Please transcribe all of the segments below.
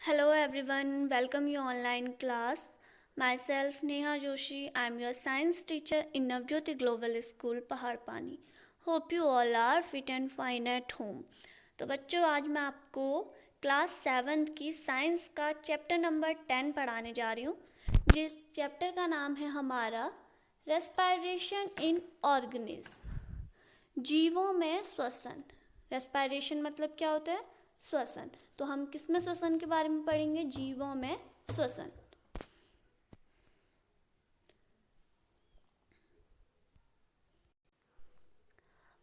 Hello everyone, welcome you online class. Myself Neha Joshi, I am your science teacher in Navjyoti Global School Paharpani. Hope you all are fit and fine at home. तो बच्चों आज मैं आपको class 7 की science का chapter number 10 पढ़ाने जा रही हूँ, जिस चैप्टर का नाम है हमारा रेस्पायरेशन इन ऑर्गेनिज्म, जीवों में श्वसन। रेस्पायरेशन मतलब क्या होता है? श्वसन। तो हम किस में श्वसन के बारे में पढ़ेंगे? जीवों में श्वसन।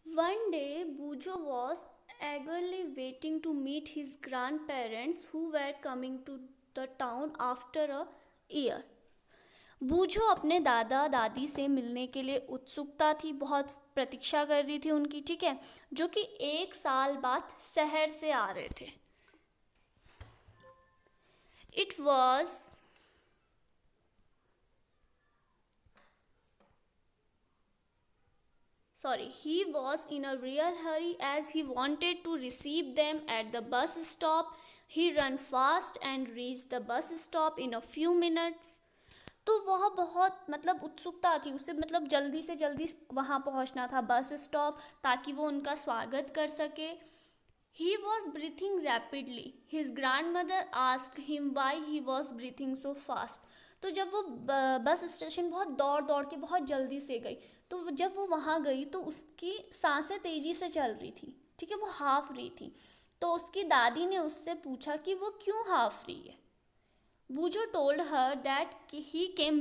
One day, Bujo was eagerly waiting to meet his grandparents who were coming to the town after a year. बूझो अपने दादा दादी से मिलने के लिए उत्सुकता थी, बहुत प्रतीक्षा कर रही थी उनकी, ठीक है, जो कि 1 साल बाद शहर से आ रहे थे। It was he was in a real hurry as he wanted to receive them at the bus stop. He ran fast and reached the bus stop in a few minutes. तो वह बहुत उत्सुकता थी, उसे जल्दी से जल्दी वहाँ पहुँचना था बस स्टॉप, ताकि वो उनका स्वागत कर सके। He was breathing rapidly. His grandmother asked him why he was breathing so fast. तो जब वो बस स्टेशन बहुत दौड़ दौड़ के बहुत जल्दी से गई, तो जब वो वहाँ गई तो उसकी सांसें तेज़ी से चल रही थी, ठीक है, वो हाफ रही थी। तो उसकी दादी ने उससे पूछा कि वो क्यों हाफ रही है। बूझो told her that he came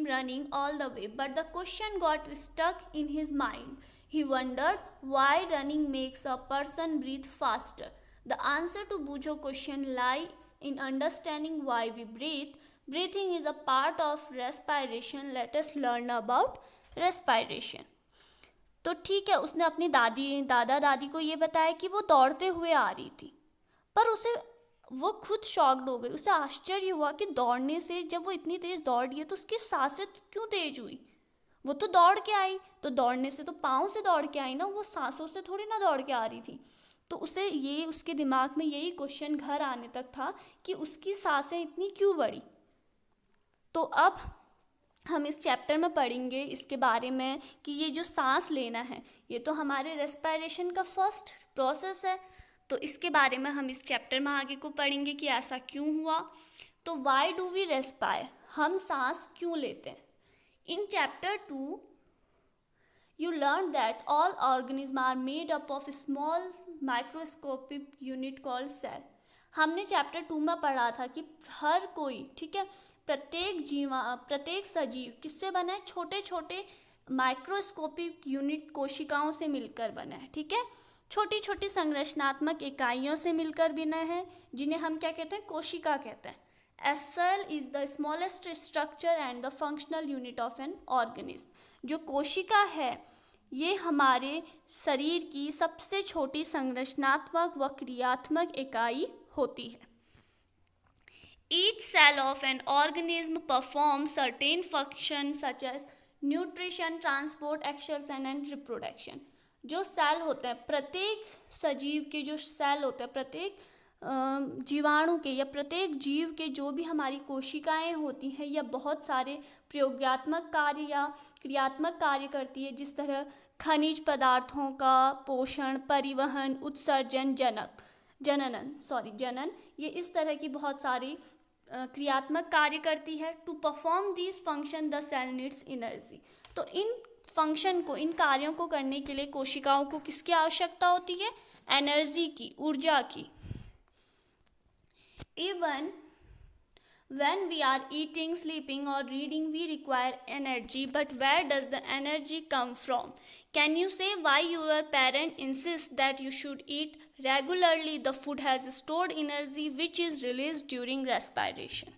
running all the way, but the question got stuck in his mind. He wondered why running makes a person breathe faster. The answer to Bujo's question lies in understanding why we breathe. Breathing is a part of respiration. Let us learn about respiration. तो ठीक है, उसने अपनी दादा दादी को ये बताया कि वो दौड़ते हुए आ रही थी, पर वो खुद शॉक्ड हो गई। उसे आश्चर्य हुआ कि दौड़ने से, जब वो इतनी तेज दौड़ रही है तो उसकी सांसें क्यों तेज हुई। वो तो दौड़ के आई, तो दौड़ने से तो पाँव से दौड़ के आई ना, वो सांसों से थोड़ी ना दौड़ के आ रही थी। तो उसके दिमाग में यही क्वेश्चन घर आने तक था कि उसकी सांसें इतनी क्यों बढ़ी। तो अब हम इस चैप्टर में पढ़ेंगे इसके बारे में कि ये जो सांस लेना है, ये तो हमारे रेस्पायरेशन का फर्स्ट प्रोसेस है। तो इसके बारे में हम इस चैप्टर में आगे को पढ़ेंगे कि ऐसा क्यों हुआ। तो वाई डू वी रेस्पायर, हम सांस क्यों लेते हैं। In chapter 2 you learn that all organisms are made up of small microscopic unit called cell. हमने चैप्टर 2 में पढ़ा था कि हर कोई, ठीक है, प्रत्येक सजीव किससे बना है? छोटे छोटे माइक्रोस्कोपिक यूनिट कोशिकाओं से मिलकर बना है, ठीक है, छोटी छोटी संरचनात्मक इकाइयों से मिलकर बना है, जिन्हें हम क्या कहते हैं? कोशिका कहते हैं। A cell is the smallest structure and the functional unit of an organism. जो कोशिका है, ये हमारे शरीर की सबसे छोटी संरचनात्मक व क्रियात्मक इकाई होती है। Each cell of an organism performs certain functions such as nutrition, transport, exertion and reproduction. जो सेल होते हैं, प्रत्येक सजीव के जो सेल होते हैं, प्रत्येक जीवाणु के या प्रत्येक जीव के जो भी हमारी कोशिकाएं होती हैं, या बहुत सारे प्रयोगात्मक कार्य या क्रियात्मक कार्य करती है, जिस तरह खनिज पदार्थों का पोषण, परिवहन, उत्सर्जन, जनन, ये इस तरह की बहुत सारी क्रियात्मक कार्य करती है। To perform this function the cell needs energy. तो इन फंक्शन को, इन कार्यों को करने के लिए कोशिकाओं को किसकी आवश्यकता होती है? एनर्जी की, ऊर्जा की। Even when we are eating, sleeping or reading, we require energy. But where does the energy come from? Can you say why your parent insists that you should eat regularly? The food has stored energy which is released during respiration.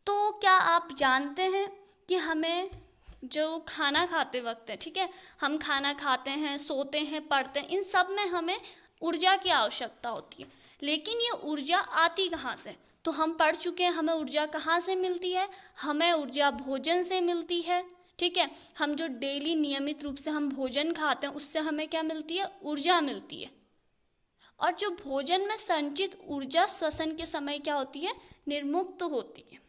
तो क्या आप जानते हैं कि हमें जो खाना खाते वक्त है, ठीक है, हम खाना खाते हैं, सोते हैं, पढ़ते हैं, इन सब में हमें ऊर्जा की आवश्यकता होती है। लेकिन ये ऊर्जा आती कहाँ से? तो हम पढ़ चुके हैं, हमें ऊर्जा कहाँ से मिलती है? हमें ऊर्जा भोजन से मिलती है, ठीक है। हम जो डेली नियमित रूप से हम भोजन खाते हैं, उससे हमें क्या मिलती है? ऊर्जा मिलती है। और जो भोजन में संचित ऊर्जा श्वसन के समय क्या होती है, निर्मुक्त होती है।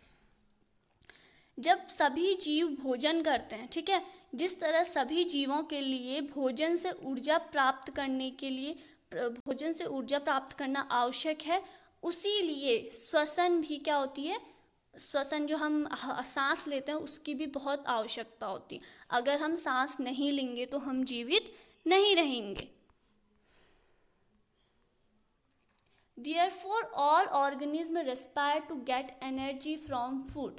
जब सभी जीव भोजन करते हैं, ठीक है, जिस तरह सभी जीवों के लिए भोजन से ऊर्जा प्राप्त करने के लिए भोजन से ऊर्जा प्राप्त करना आवश्यक है, उसी लिए श्वसन भी क्या होती है, श्वसन जो हम सांस लेते हैं उसकी भी बहुत आवश्यकता होती है। अगर हम सांस नहीं लेंगे तो हम जीवित नहीं रहेंगे। Therefore, all organisms respire to get energy from food.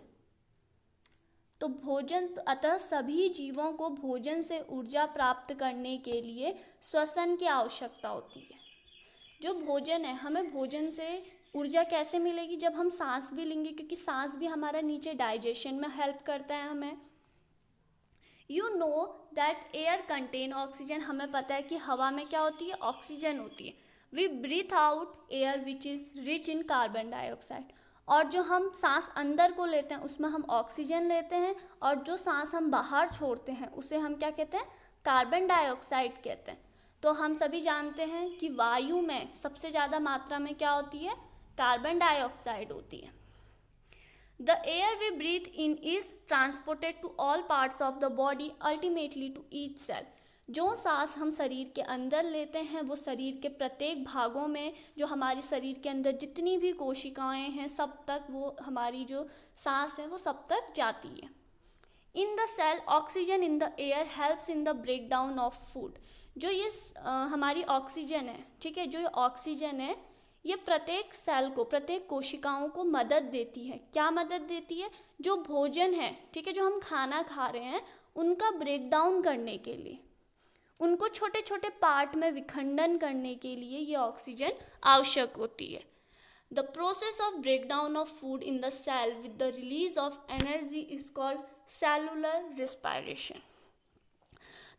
तो भोजन, अतः सभी जीवों को भोजन से ऊर्जा प्राप्त करने के लिए श्वसन की आवश्यकता होती है। जो भोजन है, हमें भोजन से ऊर्जा कैसे मिलेगी, जब हम सांस भी लेंगे, क्योंकि सांस भी हमारा नीचे डाइजेशन में हेल्प करता है हमें। You know that air contain oxygen, हमें पता है कि हवा में क्या होती है, ऑक्सीजन होती है। We breathe out air which is rich in carbon dioxide, और जो हम सांस अंदर को लेते हैं उसमें हम ऑक्सीजन लेते हैं, और जो सांस हम बाहर छोड़ते हैं उसे हम क्या कहते हैं, कार्बन डाइऑक्साइड कहते हैं। तो हम सभी जानते हैं कि वायु में सबसे ज़्यादा मात्रा में क्या होती है, कार्बन डाइऑक्साइड होती है। The air we breathe in is transported to all parts of the body ultimately to each cell. जो सांस हम शरीर के अंदर लेते हैं वो शरीर के प्रत्येक भागों में, जो हमारी शरीर के अंदर जितनी भी कोशिकाएं हैं सब तक वो हमारी जो सांस है वो सब तक जाती है। In the cell oxygen in the air helps in the break down of food. जो ये हमारी ऑक्सीजन है, ठीक है, जो ये ऑक्सीजन है ये प्रत्येक सेल को, प्रत्येक कोशिकाओं को मदद देती है। क्या मदद देती है, जो भोजन है, ठीक है, जो हम खाना खा रहे हैं उनका ब्रेक डाउन करने के लिए, उनको छोटे छोटे पार्ट में विखंडन करने के लिए ये ऑक्सीजन आवश्यक होती है। The process of break down of food in the cell with the release of energy is called cellular respiration.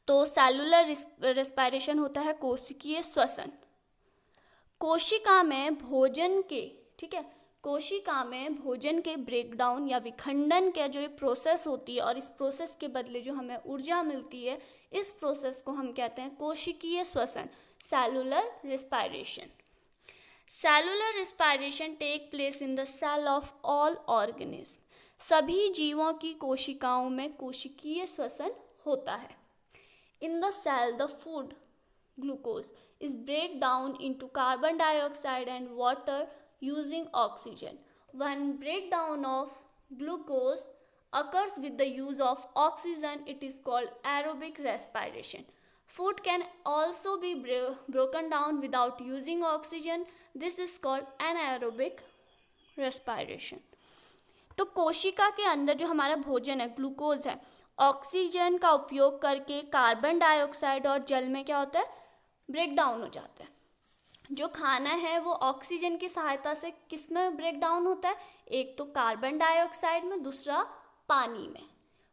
तो सेलुलर रिस्पायरेशन होता है कोशिकीय श्वसन। कोशिका में भोजन के, ठीक है, कोशिका में भोजन के ब्रेक डाउन या विखंडन का जो ये प्रोसेस होती है और इस प्रोसेस के बदले जो हमें ऊर्जा मिलती है, इस प्रोसेस को हम कहते हैं कोशिकीय श्वसन, cellular respiration. Cellular respiration take place in the cell of all organism. सभी जीवों की कोशिकाओं में कोशिकीय श्वसन होता है। In the cell the food glucose is break down into carbon dioxide and water using oxygen. When breakdown of glucose occurs with the use of oxygen, it is called aerobic respiration. Food can also be broken down without using oxygen. This is called anaerobic respiration. तो कोशिका के अंदर जो हमारा भोजन है, glucose है, oxygen का उपयोग करके कार्बन डाइऑक्साइड और जल में क्या होता है, ब्रेक डाउन हो जाता है। जो खाना है वो ऑक्सीजन की सहायता से किस में ब्रेक डाउन होता है, एक तो कार्बन डाइऑक्साइड में, दूसरा पानी में।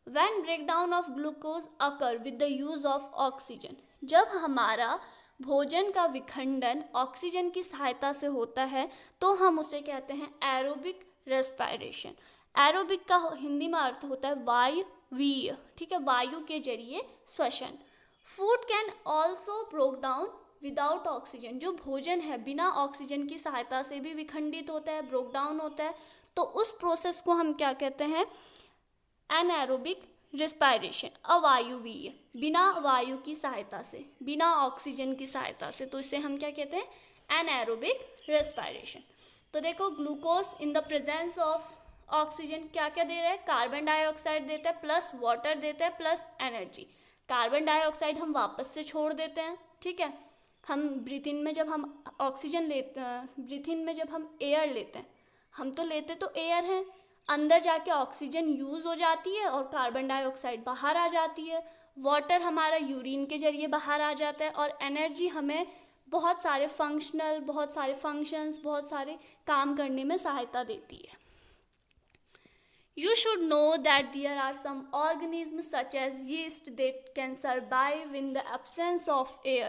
When break down of glucose occur with the use of oxygen, जब हमारा भोजन का विखंडन ऑक्सीजन की सहायता से होता है तो हम उसे कहते हैं एरोबिक रेस्पायरेशन। एरोबिक का हिंदी में अर्थ होता है वायवीय, ठीक है, वायु के जरिए श्वसन। Food can also broke down without oxygen. जो भोजन है बिना ऑक्सीजन की सहायता से भी विखंडित होता है, ब्रोक डाउन होता है, तो उस प्रोसेस को हम क्या कहते हैं, एनाएरोबिक रिस्पायरेशन, अवायुवीय, बिना वायु की सहायता से, बिना ऑक्सीजन की सहायता से, तो इसे हम क्या कहते हैं, एनाएरोबिक रिस्पायरेशन। तो देखो, glucose in the presence of oxygen क्या क्या दे रहा है, कार्बन डाइऑक्साइड देता है, प्लस वाटर देता है, प्लस एनर्जी। कार्बन डाइऑक्साइड हम वापस से छोड़ देते हैं, ठीक है, हम ब्रीथ इन में जब हम ऑक्सीजन लेते हैं, ब्रीथ इन में जब हम एयर लेते हैं, हम तो लेते तो एयर हैं, अंदर जाके ऑक्सीजन यूज़ हो जाती है और कार्बन डाइऑक्साइड बाहर आ जाती है। वाटर हमारा यूरिन के जरिए बाहर आ जाता है, और एनर्जी हमें बहुत सारे फंक्शंस, बहुत सारे काम करने में सहायता देती है। You should know that there are some organisms such as yeast that can survive in the absence of air.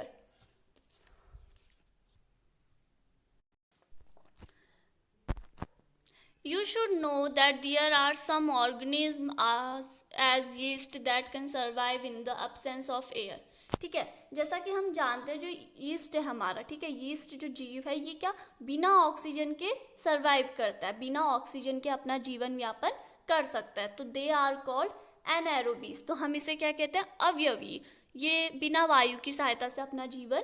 You should know that there are some organisms as yeast that can survive in the absence of air. ठीक है, जैसा कि हम जानते हैं जो yeast है हमारा, ठीक है, यीस्ट जो जीव है ये क्या बिना ऑक्सीजन के सरवाइव करता है, बिना ऑक्सीजन के अपना जीवन व्यापन कर सकता है, तो दे आर कॉल्ड एनाएरोबीज। तो हम इसे क्या कहते हैं, अवयवी, ये बिना वायु की सहायता से अपना जीवन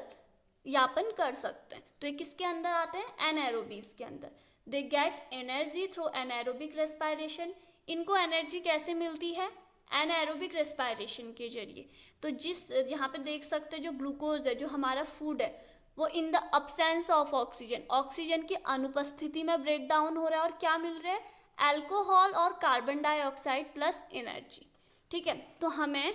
यापन कर सकते हैं। तो ये किसके अंदर आते हैं, एनाएरोबीज के अंदर। They get energy through anaerobic respiration. इनको एनर्जी कैसे मिलती है, एनाएरोबिक रेस्पिरेशन के जरिए। तो जिस यहाँ पे देख सकते हैं जो ग्लूकोज है, जो हमारा फूड है, वो in the absence of oxygen, oxygen की अनुपस्थिति में ब्रेक डाउन हो रहा है, और क्या मिल रहा है, अल्कोहल और कार्बन डाइऑक्साइड प्लस एनर्जी। ठीक है, तो हमें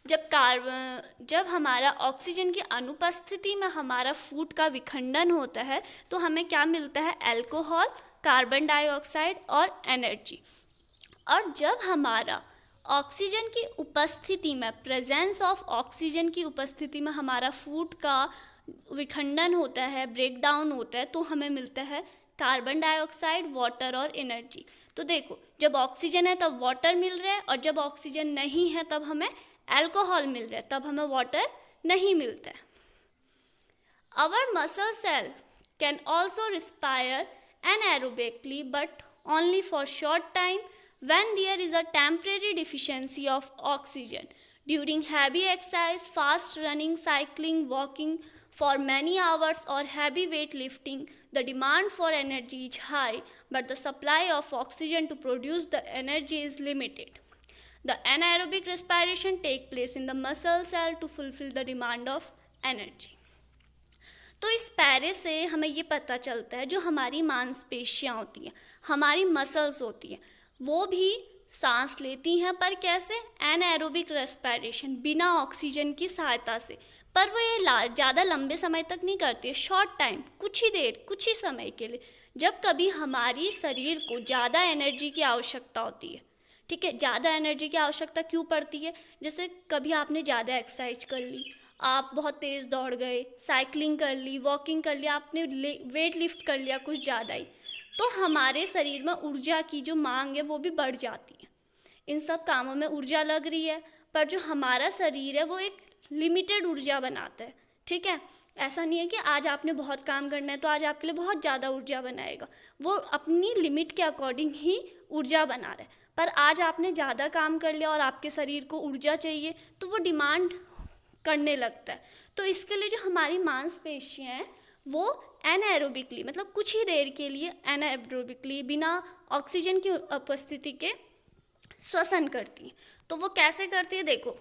जब हमारा ऑक्सीजन की अनुपस्थिति में हमारा फूड का विखंडन होता है तो हमें क्या मिलता है, अल्कोहल, कार्बन डाइऑक्साइड और एनर्जी। और जब हमारा ऑक्सीजन की उपस्थिति में, प्रेजेंस ऑफ ऑक्सीजन की उपस्थिति में हमारा फूड का विखंडन होता है, ब्रेक डाउन होता है, तो हमें मिलता है कार्बन डाइऑक्साइड, वाटर और एनर्जी। तो देखो, जब ऑक्सीजन है तब वाटर मिल रहा है, और जब ऑक्सीजन नहीं है तब हमें अल्कोहल मिल रहा है, तब हमें वाटर नहीं मिलता है। Our muscle cell can also respire anaerobically but only for short time when there is a temporary deficiency of oxygen. During heavy exercise, fast running, cycling, walking for many hours or heavy weight lifting, the demand for energy is high but the supply of oxygen to produce the energy is limited. The anaerobic respiration take place in the muscle cell to fulfill the demand of energy. तो इस पैरे से हमें ये पता चलता है जो हमारी मांसपेशियाँ होती हैं, हमारी मसल्स होती हैं, वो भी सांस लेती हैं, पर कैसे, एनाएरोबिक रेस्पिरेशन, बिना ऑक्सीजन की सहायता से। पर वो ये ज़्यादा लंबे समय तक नहीं करती है, शॉर्ट टाइम, कुछ ही देर, कुछ ही समय के लिए, जब कभी हमारी शरीर को ज़्यादा एनर्जी की आवश्यकता होती है। ठीक है, ज़्यादा एनर्जी की आवश्यकता क्यों पड़ती है, जैसे कभी आपने ज़्यादा एक्सरसाइज कर ली, आप बहुत तेज़ दौड़ गए, साइकिलिंग कर ली, वॉकिंग कर लिया, आपने वेट लिफ्ट कर लिया कुछ ज़्यादा ही, तो हमारे शरीर में ऊर्जा की जो मांग है वो भी बढ़ जाती है। इन सब कामों में ऊर्जा लग रही है, पर जो हमारा शरीर है वो एक लिमिटेड ऊर्जा बनाता है। ठीक है, ऐसा नहीं है कि आज आपने बहुत काम करना है तो आज आपके लिए बहुत ज़्यादा ऊर्जा बनाएगा, वो अपनी लिमिट के अकॉर्डिंग ही ऊर्जा बना रहा है। पर आज आपने ज़्यादा काम कर लिया और आपके शरीर को ऊर्जा चाहिए तो वो डिमांड करने लगता है। तो इसके लिए जो हमारी मांसपेशियाँ हैं वो एनाएरोबिकली, मतलब कुछ ही देर के लिए एनाएरोबिकली, बिना ऑक्सीजन की उपस्थिति के श्वसन करती हैं। तो वो कैसे करती है, देखो,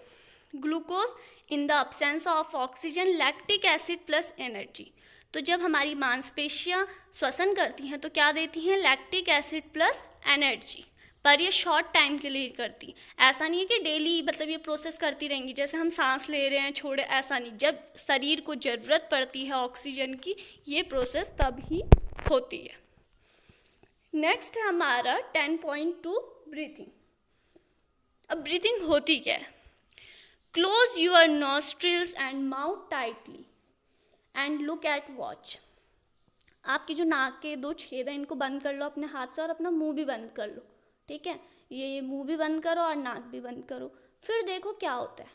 glucose in the absence of oxygen, lactic acid plus energy. तो जब हमारी मांसपेशियाँ श्वसन करती हैं तो क्या देती हैं, लैक्टिक एसिड प्लस एनर्जी, पर ये शॉर्ट टाइम के लिए करती। ऐसा नहीं है कि डेली मतलब ये प्रोसेस करती रहेंगी, जैसे हम सांस ले रहे हैं छोड़े, ऐसा नहीं। जब शरीर को ज़रूरत पड़ती है ऑक्सीजन की, ये प्रोसेस तब ही होती है। नेक्स्ट है हमारा 10.2 ब्रीथिंग। अब ब्रीथिंग होती क्या है, close your nostrils and mouth tightly and look at watch. आपकी जो नाक के 2 छेद हैं इनको बंद कर लो अपने हाथ से, और अपना मुंह भी बंद कर लो। ठीक है, ये मुंह भी बंद करो और नाक भी बंद करो, फिर देखो क्या होता है।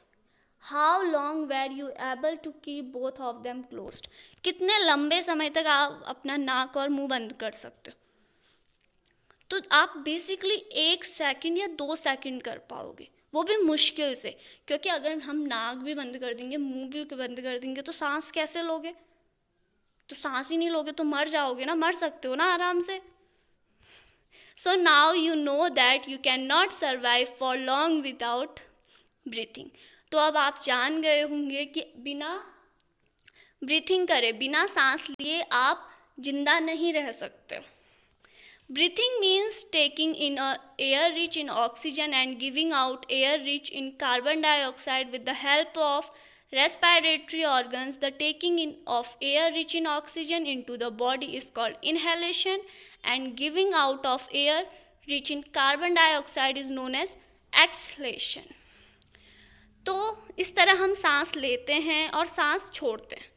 How long were you able to keep both of them closed. कितने लंबे समय तक आप अपना नाक और मुंह बंद कर सकते हो। तो आप बेसिकली 1 सेकंड या 2 सेकंड कर पाओगे, वो भी मुश्किल से, क्योंकि अगर हम नाक भी बंद कर देंगे, मुंह भी बंद कर देंगे, तो सांस कैसे लोगे, तो सांस ही नहीं लोगे तो मर जाओगे ना, मर सकते हो ना आराम से। So now you know that you cannot survive for long without breathing. तो अब आप जान गए होंगे कि बिना ब्रीथिंग करे, बिना सांस लिए आप जिंदा नहीं रह सकते। Breathing means taking in air rich in oxygen and giving out air rich in carbon dioxide with the help of respiratory organs. The taking in of air rich in oxygen into the body is called inhalation, and giving out of air rich in carbon dioxide is known as exhalation. तो इस तरह हम सांस लेते हैं और सांस छोड़ते हैं।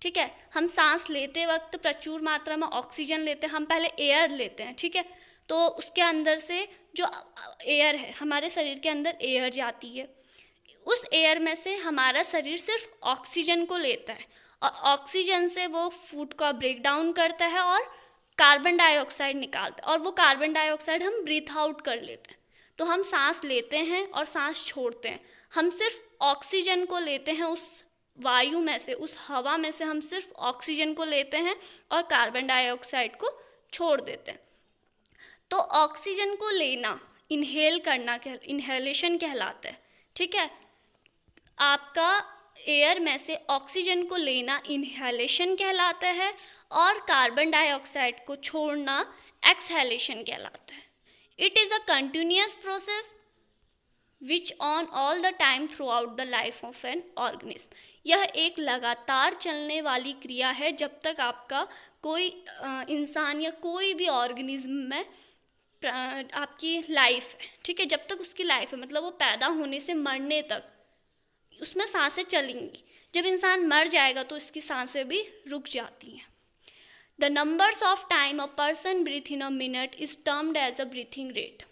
ठीक है, हम सांस लेते वक्त प्रचुर मात्रा में ऑक्सीजन लेते हैं, हम पहले एयर लेते हैं। ठीक है, तो उसके अंदर से जो एयर है, हमारे शरीर के अंदर एयर जाती है, उस एयर में से हमारा शरीर सिर्फ ऑक्सीजन को लेता है और ऑक्सीजन से वो फूड का ब्रेक डाउन करता है और कार्बन डाइऑक्साइड निकालता है, और वो कार्बन डाइऑक्साइड हम ब्रीथ आउट कर लेते हैं। तो हम सांस लेते हैं और सांस छोड़ते हैं। हम सिर्फ ऑक्सीजन को लेते हैं, उस वायु में से, उस हवा में से हम सिर्फ ऑक्सीजन को लेते हैं और कार्बन डाइऑक्साइड को छोड़ देते हैं। तो ऑक्सीजन को लेना इनहेल करना इनहेलेशन कहलाता है। ठीक है, आपका एयर में से ऑक्सीजन को लेना इनहेलेशन कहलाता है और कार्बन डाइऑक्साइड को छोड़ना एक्सहेलेशन कहलाता है। It is a continuous process which on all the time through out the life of an organism. यह एक लगातार चलने वाली क्रिया है जब तक आपका कोई इंसान या कोई भी ऑर्गेनिज्म में आपकी लाइफ है। ठीक है, जब तक उसकी लाइफ है, मतलब वो पैदा होने से मरने तक उसमें सांसें चलेंगी। जब इंसान मर जाएगा तो इसकी सांसें भी रुक जाती हैं। The numbers of time a person breathe in a minute is termed as a breathing rate.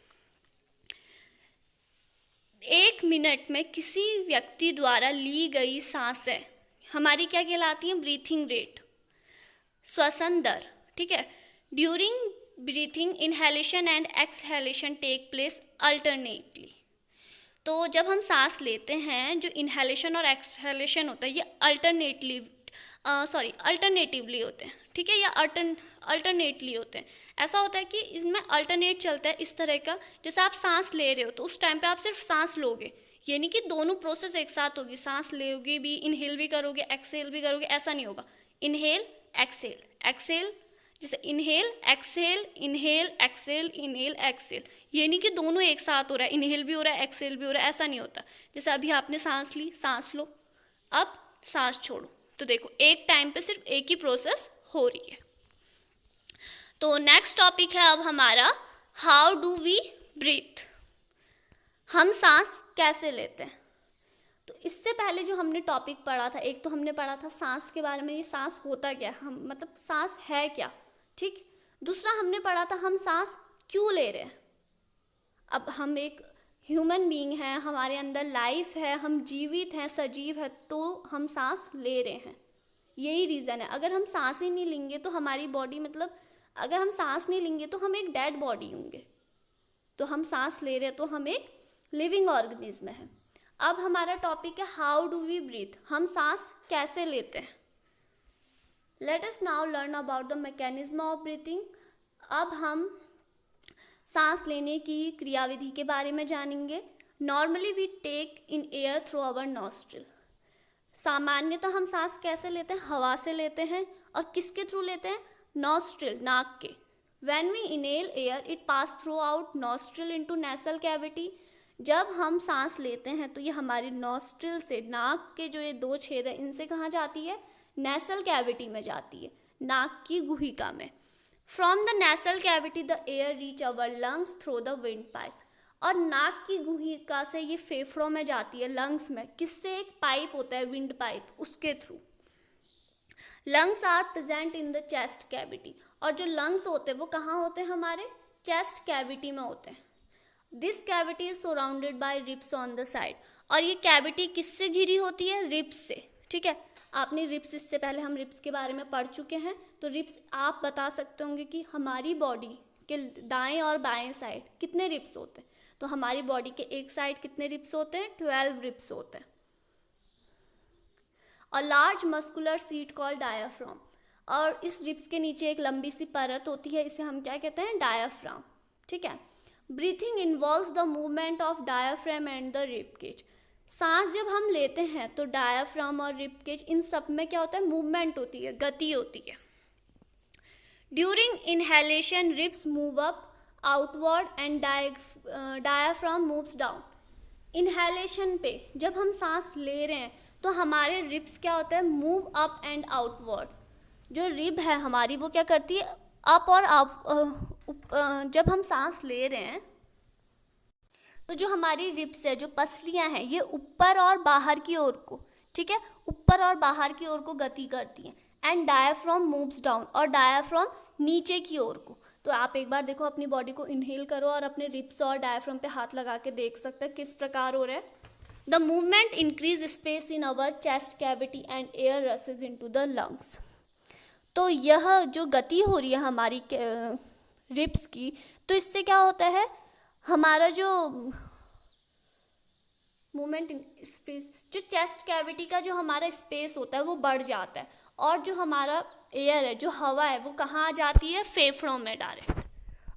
एक मिनट में किसी व्यक्ति द्वारा ली गई सांसें हमारी क्या कहलाती हैं? ब्रीथिंग रेट, श्वसन दर। ठीक है, during breathing inhalation and exhalation take place alternately. तो जब हम सांस लेते हैं, जो इनहेलेशन और एक्सहेलेशन होता है ये अल्टरनेटिवली होते हैं। ठीक है, या अल्टरनेटली होते हैं। ऐसा होता है कि इसमें अल्टरनेट चलता है इस तरह का, जैसे आप सांस ले रहे हो तो उस टाइम पे आप सिर्फ सांस लोगे, ये नहीं कि दोनों प्रोसेस एक साथ होगी, सांस लोगे भी, इनहेल भी करोगे, एक्सहेल भी करोगे, ऐसा नहीं होगा। इनहेल एक्सहेल, एक्सहेल, जैसे inhale exhale, inhale exhale, inhale exhale, ये नहीं कि दोनों एक साथ हो रहा है, इनहेल भी हो रहा है एक्सहेल भी हो रहा है, ऐसा नहीं होता। जैसे अभी आपने सांस ली, सांस लो, अब सांस छोड़ो, तो देखो एक टाइम पे सिर्फ एक ही प्रोसेस हो रही है। तो नेक्स्ट टॉपिक है अब हमारा, हाउ डू वी ब्रीथ। हम सांस कैसे लेते हैं? तो इससे पहले जो हमने टॉपिक पढ़ा था, एक तो हमने पढ़ा था सांस के बारे में, ये सांस होता क्या है, हम मतलब सांस है क्या। ठीक, दूसरा हमने पढ़ा था हम सांस क्यों ले रहे हैं। अब हम एक ह्यूमन बीइंग हैं, हमारे अंदर लाइफ है, हम जीवित हैं, सजीव है, तो हम सांस ले रहे हैं, यही रीज़न है। अगर हम सांस ही नहीं लेंगे तो हमारी बॉडी, मतलब अगर हम सांस नहीं लेंगे तो हम एक डेड बॉडी होंगे। तो हम सांस ले रहे हैं तो हम एक लिविंग ऑर्गेनिज्म है। अब हमारा टॉपिक है हाउ डू वी ब्रीथ, हम सांस कैसे लेते हैं। Let us now learn about the mechanism of breathing. अब हम सांस लेने की क्रियाविधि के बारे में जानेंगे। Normally we take in air through our nostril. सामान्यतः हम सांस कैसे लेते हैं? हवा से लेते हैं। और किसके थ्रू लेते हैं? नॉस्ट्रिल, नाक के। When we inhale air, it pass throughout nostril into nasal cavity. जब हम सांस लेते हैं तो ये हमारी नॉस्ट्रिल से, नाक के जो ये दो छेद है, इनसे कहाँ जाती है? नेसल कैविटी में जाती है, नाक की गुहिका में। From the nasal cavity the air reach our lungs through the wind pipe. और नाक की गुहिका से ये फेफड़ों में जाती है, लंग्स में। किससे? एक पाइप होता है, विंड पाइप, उसके through. Lungs are present in the chest cavity. और जो लंग्स होते हैं वो कहाँ होते हैं? हमारे चेस्ट कैविटी में होते हैं। This cavity is surrounded by ribs on the side. और ये कैविटी किससे घिरी होती है? रिब्स से। ठीक है, आपने रिब्स, इससे पहले हम रिब्स के बारे में पढ़ चुके हैं। तो रिब्स आप बता सकते होंगे कि हमारी बॉडी के दाएं और बाएं साइड कितने रिब्स होते हैं। तो हमारी बॉडी के एक साइड कितने रिब्स होते हैं? 12 रिब्स होते हैं। और large muscular seat called diaphragm. और इस रिब्स के नीचे एक लंबी सी परत होती है, इसे हम क्या कहते हैं? डायाफ्राम। ठीक है, breathing involves the movement of diaphragm and the rib cage. सांस जब हम लेते हैं तो डायाफ्राम और रिब केज, इन सब में क्या होता है? मूवमेंट होती है, गति होती है। During inhalation ribs move up outward and diaphragm moves down. Inhalation पे जब हम सांस ले रहे हैं तो हमारे रिब्स क्या होता है? Move up and outwards. जो रिब है हमारी वो क्या करती है? अप और जब हम सांस ले रहे हैं तो जो हमारी रिब्स है, जो पसलियां हैं, ये ऊपर और बाहर की ओर को, ठीक है, ऊपर और बाहर की ओर को गति करती हैं। एंड डायाफ्राम मूव्स डाउन, और डायाफ्राम नीचे की ओर को। तो आप एक बार देखो, अपनी बॉडी को इनहेल करो और अपने रिब्स और डायाफ्राम पे हाथ लगा के देख सकते हैं किस प्रकार हो रहा है। The movement increase space in our chest cavity and air rushes into the lungs. तो यह जो गति हो रही है हमारी रिब्स की, तो इससे क्या होता है, हमारा जो मूवमेंट इन स्पेस, जो चेस्ट कैविटी का जो हमारा स्पेस होता है वो बढ़ जाता है, और जो हमारा एयर है, जो हवा है, वो कहाँ जाती है, फेफड़ों में डायरेक्ट.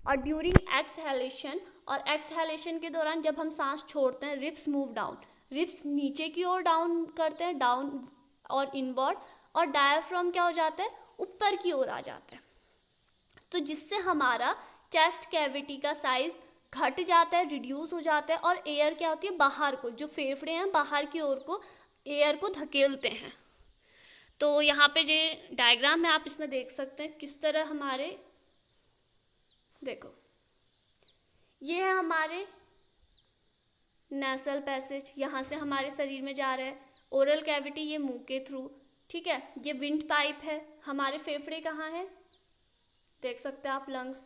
और ड्यूरिंग एक्सहेलेशन, और एक्सहेलेशन के दौरान जब हम सांस छोड़ते हैं, रिब्स मूव डाउन, रिब्स नीचे की ओर डाउन करते हैं, डाउन और इनवर्ड, और डायफ्राम क्या हो जाता है, ऊपर की ओर आ जाता है. तो जिससे हमारा चेस्ट कैविटी का साइज घट जाता है, रिड्यूस हो जाता है, और एयर क्या होती है, बाहर को, जो फेफड़े हैं बाहर की ओर को एयर को धकेलते हैं. तो यहाँ पे जो डायग्राम है आप इसमें देख सकते हैं किस तरह हमारे, देखो ये है हमारे नेसल पैसेज, यहाँ से हमारे शरीर में जा रहा है. ओरल कैविटी ये मुंह के थ्रू, ठीक है. ये विंड पाइप है. हमारे फेफड़े कहाँ है, देख सकते हैं आप, लंग्स.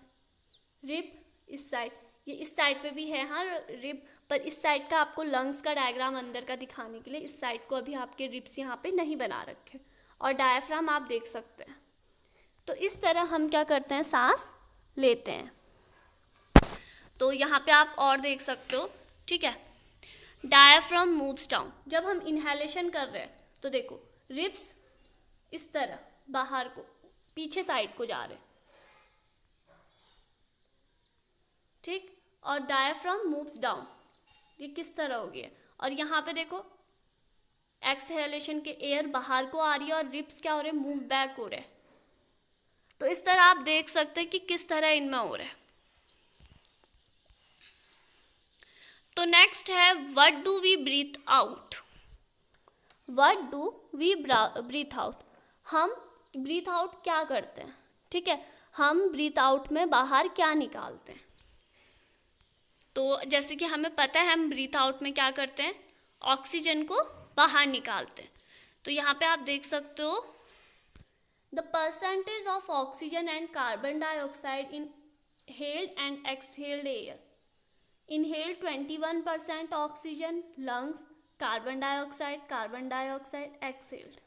रिब इस साइड, ये इस साइड पे भी है, हाँ रिब, पर इस साइड का आपको लंग्स का डायग्राम अंदर का दिखाने के लिए इस साइड को अभी आपके रिब्स यहाँ पे नहीं बना रखे. और डायफ्राम आप देख सकते हैं. तो इस तरह हम क्या करते हैं, सांस लेते हैं. तो यहाँ पे आप और देख सकते हो, ठीक है. डायफ्राम मूव्स डाउन, जब हम इनहेलेशन कर रहे हैं तो देखो रिब्स इस तरह बाहर को, पीछे साइड को जा रहे हैं, ठीक. और डायफ्राम मूव्स डाउन, ये किस तरह हो गया. और यहाँ पे देखो एक्सहेलेशन के एयर बाहर को आ रही है, और रिब्स क्या हो रहे हैं, मूव बैक हो रहे हैं. तो इस तरह आप देख सकते हैं कि किस तरह इनमें हो रहा है. तो नेक्स्ट है, what do we breathe out. What do we breathe out, हम ब्रीथ आउट क्या करते हैं, ठीक है. हम ब्रीथ आउट में बाहर क्या निकालते हैं. तो जैसे कि हमें पता है हम ब्रीथ आउट में क्या करते हैं, ऑक्सीजन को बाहर निकालते हैं. तो यहाँ पे आप देख सकते हो, the percentage of oxygen and carbon dioxide in inhaled and exhaled air. Inhaled 21% oxygen, lungs, carbon dioxide exhaled.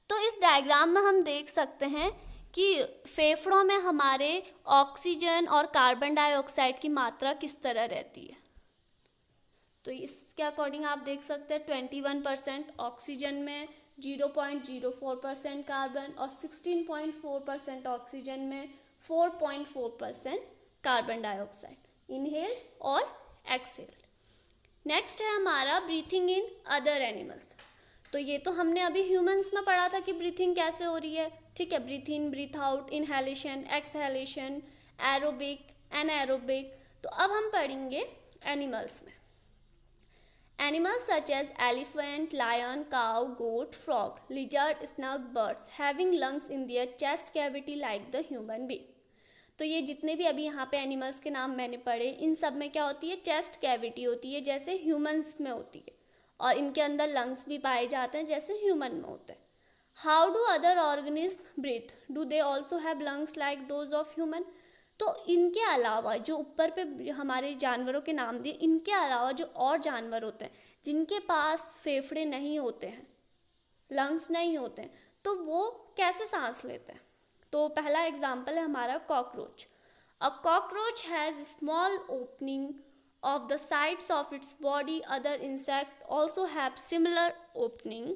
तो इस डायग्राम में हम देख सकते हैं कि फेफड़ों में हमारे ऑक्सीजन और कार्बन डाइऑक्साइड की मात्रा किस तरह रहती है. तो इसके अकॉर्डिंग आप देख सकते हैं 21% ऑक्सीजन में, 0.04% कार्बन, और 16.4% ऑक्सीजन में, 4.4% कार्बन डाइऑक्साइड, इनहेल्ड और एक्सहेल्ड. नेक्स्ट है हमारा ब्रीथिंग इन अदर एनिमल्स. तो ये तो हमने अभी ह्यूमंस में पढ़ा था कि ब्रीथिंग कैसे हो रही है, ठीक है. Breathe in, breathe out, inhalation, exhalation, aerobic, anaerobic. तो अब हम पढ़ेंगे एनिमल्स में. Animals such as elephant, lion, cow, goat, frog, lizard, snake, birds having lungs in their chest cavity like the human being. तो ये जितने भी अभी यहाँ पे एनिमल्स के नाम मैंने पढ़े, इन सब में क्या होती है, चेस्ट कैविटी होती है जैसे ह्यूमंस में होती है, और इनके अंदर लंग्स भी पाए जाते हैं जैसे ह्यूमन में होते हैं. How do other organism breathe, do they also have lungs like those of human. तो इनके अलावा जो ऊपर पे हमारे जानवरों के नाम दिए, इनके अलावा जो और जानवर होते हैं जिनके पास फेफड़े नहीं होते हैं, लंग्स नहीं होते हैं, तो वो कैसे सांस लेते हैं. तो पहला एग्जाम्पल है हमारा cockroach. A cockroach has small opening of the sides of its body. Other insect also have similar opening.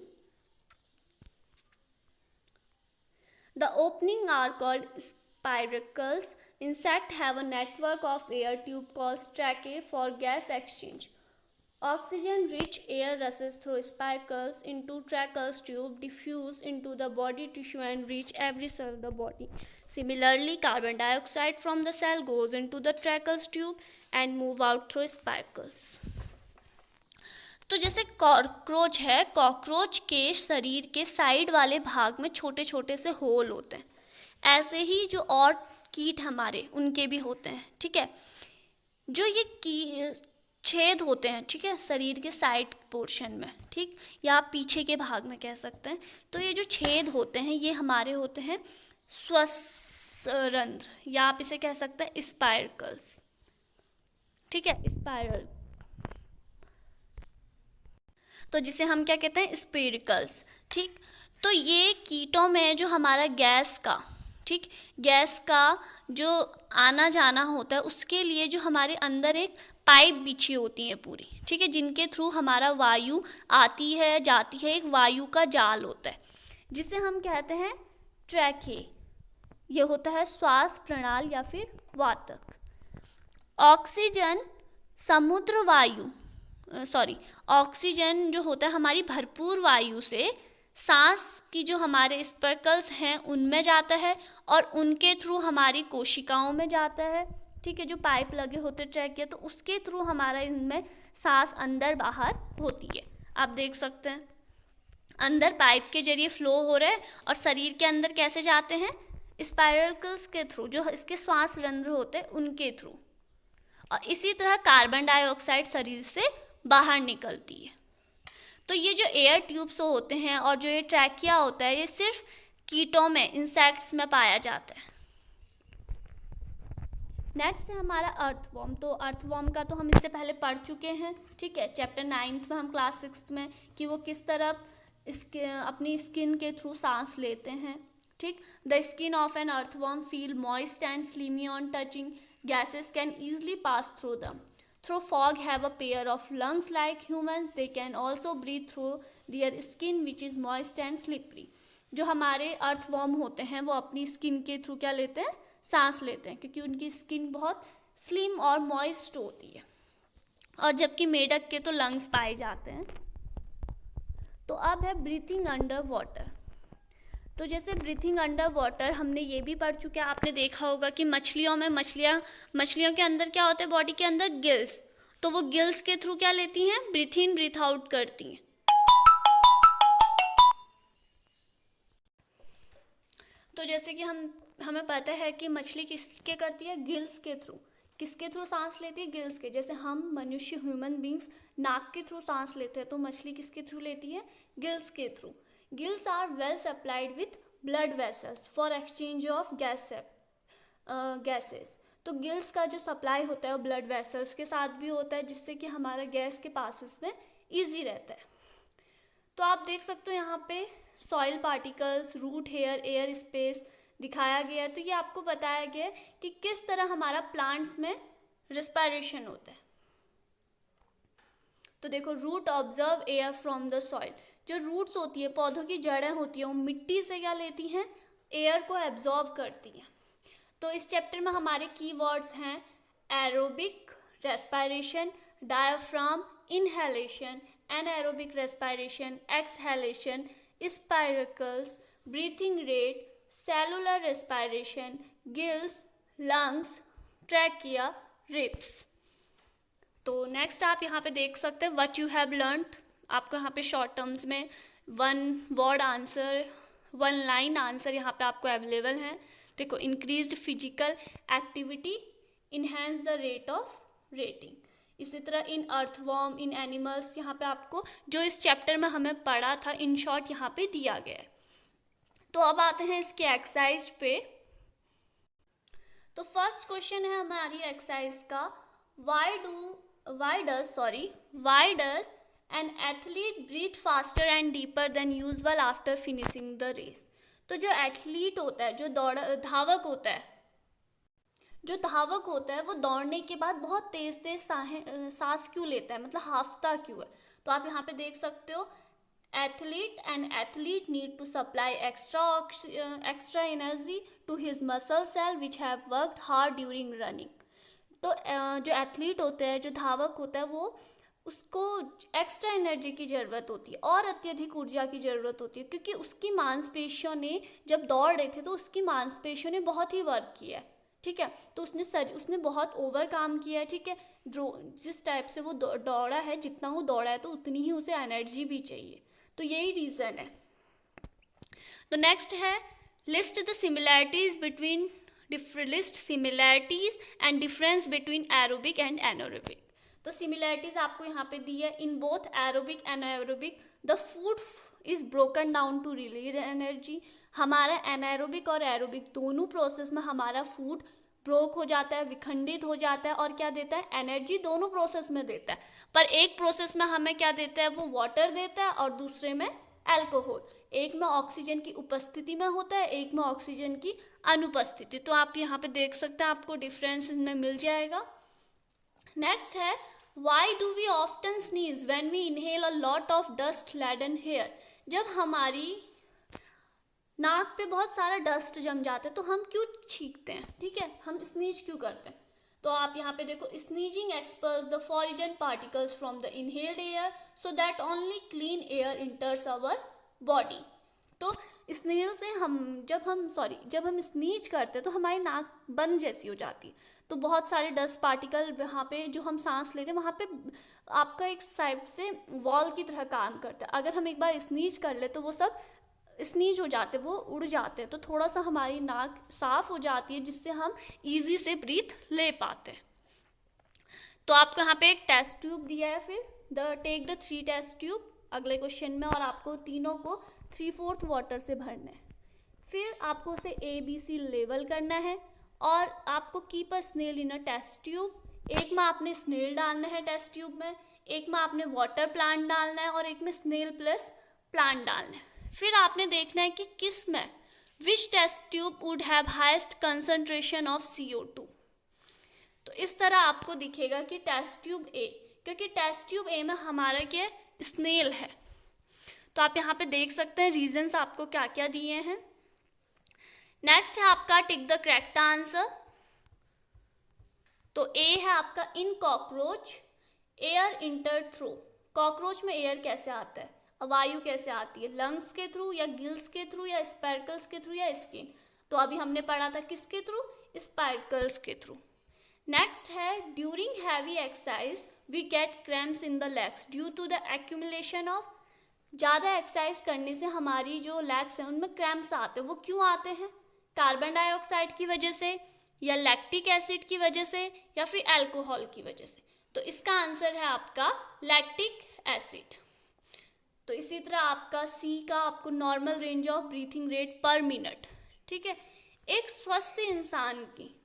The opening are called spiracles. Insects have a network of air tube called tracheae for gas exchange. Oxygen-rich air rushes through spiracles into tracheal tube, diffuse into the body tissue and reach every cell of the body. Similarly, carbon dioxide from the cell goes into the tracheal tube and move out through spiracles. तो जैसे cockroach है, cockroach के शरीर के side वाले भाग में छोटे छोटे से होल होते हैं. ऐसे ही जो और कीट हमारे उनके भी होते हैं, ठीक है. जो ये छेद होते हैं, ठीक है, शरीर के साइड पोर्शन में, ठीक, या आप पीछे के भाग में कह सकते हैं. तो ये जो छेद होते हैं ये हमारे होते हैं श्वसनरंध्र, या आप इसे कह सकते हैं स्पाइरकल्स, ठीक है, स्पाइरल. तो जिसे हम क्या कहते हैं, स्पेरिकल्स। ठीक, तो ये कीटों में जो हमारा गैस का, ठीक, गैस का जो आना जाना होता है उसके लिए जो हमारे अंदर एक पाइप बिछी होती है पूरी, ठीक है, जिनके थ्रू हमारा वायु आती है जाती है, एक वायु का जाल होता है जिसे हम कहते हैं ट्रैके। ये होता है श्वास प्रणाल या फिर वातक। ऑक्सीजन समुद्र वायु ऑक्सीजन जो होता है हमारी भरपूर वायु से सांस की जो हमारे स्पेकल्स हैं उनमें जाता है और उनके थ्रू हमारी कोशिकाओं में जाता है। ठीक है, जो पाइप लगे होते ट्रैकिया, तो उसके थ्रू हमारा इनमें सांस अंदर बाहर होती है। आप देख सकते हैं अंदर पाइप के जरिए फ्लो हो रहे हैं और शरीर के अंदर कैसे जाते हैं, स्पाइरकल्स के थ्रू, जो इसके श्वास रंध्र होते हैं उनके थ्रू। और इसी तरह कार्बन डाइऑक्साइड शरीर से बाहर निकलती है। तो ये जो एयर ट्यूब्स होते हैं और जो ये ट्रैकिया होता है ये सिर्फ कीटों में, इंसेक्ट्स में पाया जाता है। नेक्स्ट है हमारा अर्थवॉर्म। तो अर्थवॉर्म का तो हम इससे पहले पढ़ चुके हैं, ठीक है, चैप्टर 9th में, हम क्लास 6th में, कि वो किस तरह इसके अपनी स्किन के थ्रू सांस लेते हैं। ठीक, the skin of an earthworm feel moist and slimy on touching, gases can easily pass through them. Though frog have a pair of lungs like humans, they can also breathe through their skin which is moist and slippery. जो हमारे earthworm होते हैं वो अपनी skin के through क्या लेते हैं, सांस लेते हैं, क्योंकि उनकी स्किन बहुत स्लिम और मॉइस्ट होती है, और जबकि मेढक के तो लंग्स पाए जाते हैं। तो अब है ब्रीथिंग अंडर वाटर। तो जैसे ब्रीथिंग अंडर वाटर हमने ये भी पढ़ चुके हैं, आपने देखा होगा कि मछलियों के अंदर क्या होता है, बॉडी के अंदर गिल्स, तो वो गिल्स के थ्रू क्या लेती हैं, ब्रीथ इन ब्रीथ आउट करती हैं। तो जैसे कि हमें पता है कि मछली किसके करती है, गिल्स के थ्रू। किसके थ्रू सांस लेती है, गिल्स के। जैसे हम मनुष्य ह्यूमन बींग्स नाक के थ्रू सांस लेते हैं, तो मछली किसके थ्रू लेती है, गिल्स के through. Gills are well supplied with blood vessels for exchange of gases. तो गिल्स का जो सप्लाई होता है वो ब्लड वेसल्स के साथ भी होता है, जिससे कि हमारा गैस के पासेस में ईजी रहता है। तो आप देख सकते हो यहाँ पे soil particles, root hair, air space दिखाया गया है। तो ये आपको बताया गया है कि किस तरह हमारा प्लांट्स में रेस्पिरेशन होता है। तो देखो, root observe air from the soil. जो रूट्स होती है, पौधों की जड़ें होती है, वो मिट्टी से क्या लेती हैं, एयर को एब्जॉर्व करती हैं। तो इस चैप्टर में हमारे कीवर्ड्स हैं aerobic respiration, diaphragm inhalation, anaerobic respiration, exhalation, spiracles, breathing rate, cellular respiration, gills, lungs, trachea, ribs. तो नेक्स्ट आप यहाँ पे देख सकते हैं व्हाट यू हैव लर्नड। आपको यहाँ पे शॉर्ट टर्म्स में 1 वर्ड आंसर, 1 लाइन आंसर यहाँ पे आपको अवेलेबल है। देखो, increased physical activity enhance the rate of rating. इसी तरह इन अर्थवॉर्म, इन एनिमल्स, यहाँ पे आपको जो इस चैप्टर में हमें पढ़ा था इन शॉर्ट यहाँ पे दिया गया है। तो अब आते हैं इसके एक्सरसाइज पे। तो फर्स्ट क्वेश्चन है हमारी एक्सरसाइज का, why does an athlete breathe faster and deeper than usual after finishing the race? तो जो एथलीट होता है, जो धावक होता है वो दौड़ने के बाद बहुत तेज सांस क्यों लेता है, मतलब हाफता क्यों है। तो आप यहाँ पे देख सकते हो, an athlete need to supply extra energy to his muscle cell which have worked hard during running. तो जो एथलीट होता है, जो धावक होता है, वो उसको एक्स्ट्रा एनर्जी की ज़रूरत होती है और अत्यधिक ऊर्जा की ज़रूरत होती है, क्योंकि उसकी मांसपेशियों ने जब दौड़ रहे थे तो उसकी मांसपेशियों ने बहुत ही वर्क किया है। ठीक है, तो उसने बहुत ओवर काम किया है। ठीक है, जिस टाइप से वो दौड़ा है, जितना वो दौड़ा है, तो उतनी ही उसे एनर्जी भी चाहिए। तो यही रीज़न है। तो नेक्स्ट है list the similarities and difference between aerobic and anaerobic. तो सिमिलैरिटीज आपको यहाँ पे दी है। In both aerobic and anaerobic the food is broken down to release energy. हमारा एनारोबिक और एरोबिक दोनों प्रोसेस में हमारा फूड ब्रोक हो जाता है, विखंडित हो जाता है, और क्या देता है, एनर्जी। दोनों प्रोसेस में देता है, पर एक प्रोसेस में हमें क्या देता है, वो वाटर देता है, और दूसरे में अल्कोहल। एक में ऑक्सीजन की उपस्थिति में होता है, एक में ऑक्सीजन की अनुपस्थिति। तो आप यहाँ पे देख सकते हैं, आपको डिफरेंस इनमें मिल जाएगा। नेक्स्ट है, why do we often sneeze when we inhale a lot of dust laden air. जब हमारी नाक पे बहुत सारा डस्ट जम जाता है तो हम क्यों छींकते हैं, ठीक है, हम स्नीज क्यों करते हैं। तो आप यहाँ पे देखो, sneezing expels the foreign particles from the inhaled air so that only clean air enters our body. तो स्नेल से जब हम स्नीज करते हैं तो हमारी नाक बंद जैसी हो जाती है, तो बहुत सारे डस्ट पार्टिकल वहाँ पे जो हम सांस ले रहे हैं वहाँ पे आपका एक साइड से वॉल की तरह काम करता है। अगर हम एक बार स्नीज कर ले तो वो सब स्नीज हो जाते, वो उड़ जाते हैं, तो थोड़ा सा हमारी नाक साफ हो जाती है, जिससे हम इजी से ब्रीथ ले पाते हैं। तो आपको यहाँ पे एक टेस्ट ट्यूब दिया है, फिर टेक द 3 टेस्ट ट्यूब अगले क्वेश्चन में, और आपको तीनों को 3/4 वाटर से भरना है। फिर आपको उसे ABC लेवल करना है, और आपको keep a snail in a test tube. एक में आपने स्नेल डालना है टेस्ट ट्यूब में, एक में आपने वाटर प्लांट डालना है, और एक में स्नेल प्लस प्लांट डालना है। फिर आपने देखना है कि किस में which test tube would have highest concentration of CO2। तो इस तरह आपको दिखेगा कि टेस्ट ट्यूब A, क्योंकि टेस्ट ट्यूब A में हमारा क्या स्नेल है। तो आप यहाँ पे देख सकते हैं रीजंस आपको क्या क्या दिए हैं। नेक्स्ट है आपका टिक द करेक्ट आंसर। तो A है आपका, इन cockroach air inter through. Cockroach में एयर कैसे आता है, वायु कैसे आती है, लंग्स के थ्रू या गिल्स के थ्रू या स्पार्कल्स के थ्रू या स्किन। तो अभी हमने पढ़ा था किसके थ्रू, स्पार्कल्स के थ्रू। नेक्स्ट है, during heavy exercise we get cramps in the legs due to the accumulation of. ज़्यादा एक्सरसाइज करने से हमारी जो लेग्स हैं उनमें क्रैम्प्स आते हैं। वो क्यों आते हैं, कार्बन डाइऑक्साइड की वजह से, या लैक्टिक एसिड की वजह से, या फिर अल्कोहल की वजह से। तो इसका आंसर है आपका लैक्टिक एसिड। तो इसी तरह आपका C का, आपको normal range of breathing rate पर मिनट, ठीक है। एक स्वस्थ इंसान की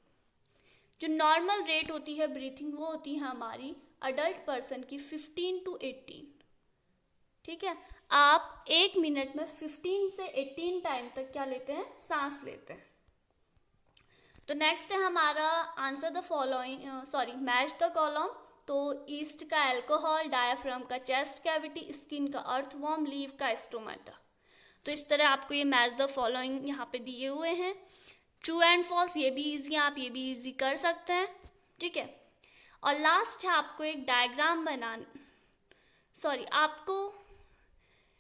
जो नॉर्मल रेट होती है ब्रीथिंग, वो होती है हमारी अडल्ट पर्सन की 15 to 18, ठीक है। आप 1 मिनट में 15 से 18 टाइम तक क्या लेते हैं, सांस लेते हैं। तो नेक्स्ट है हमारा answer the following match the column. तो ईस्ट का अल्कोहल, डायफ्राम का चेस्ट कैविटी, स्किन का अर्थवॉर्म, लीव का स्टोमेटा। तो इस तरह आपको ये मैच द फॉलोइंग यहाँ पे दिए हुए हैं। ट्रू एंड फॉल्स, ये भी इजी, आप ये भी इजी कर सकते हैं, ठीक है। और लास्ट है आपको एक डायग्राम आपको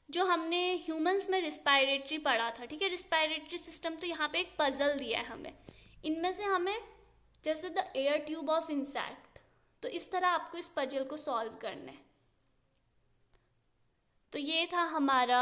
जो हमने ह्यूमंस में रिस्पायरेटरी पढ़ा था, ठीक है, रिस्पायरेटरी सिस्टम। तो यहाँ पे एक पजल दिया है हमें, इनमें से हमें जैसे the air tube of insect, तो इस तरह आपको इस पजल को सॉल्व करना है। तो ये था हमारा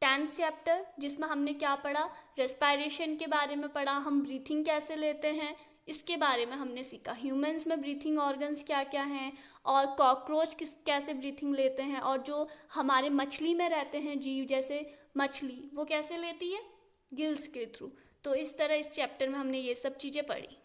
10th चैप्टर, जिसमें हमने क्या पढ़ा, रेस्पायरेशन के बारे में पढ़ा, हम ब्रीथिंग कैसे लेते हैं इसके बारे में हमने सीखा, ह्यूमंस में ब्रीथिंग ऑर्गन्स क्या क्या हैं, और कॉकरोच कैसे ब्रीथिंग लेते हैं, और जो हमारे मछली में रहते हैं जीव जैसे मछली, वो कैसे लेती है, गिल्स के थ्रू। तो इस तरह इस चैप्टर में हमने ये सब चीज़ें पढ़ी।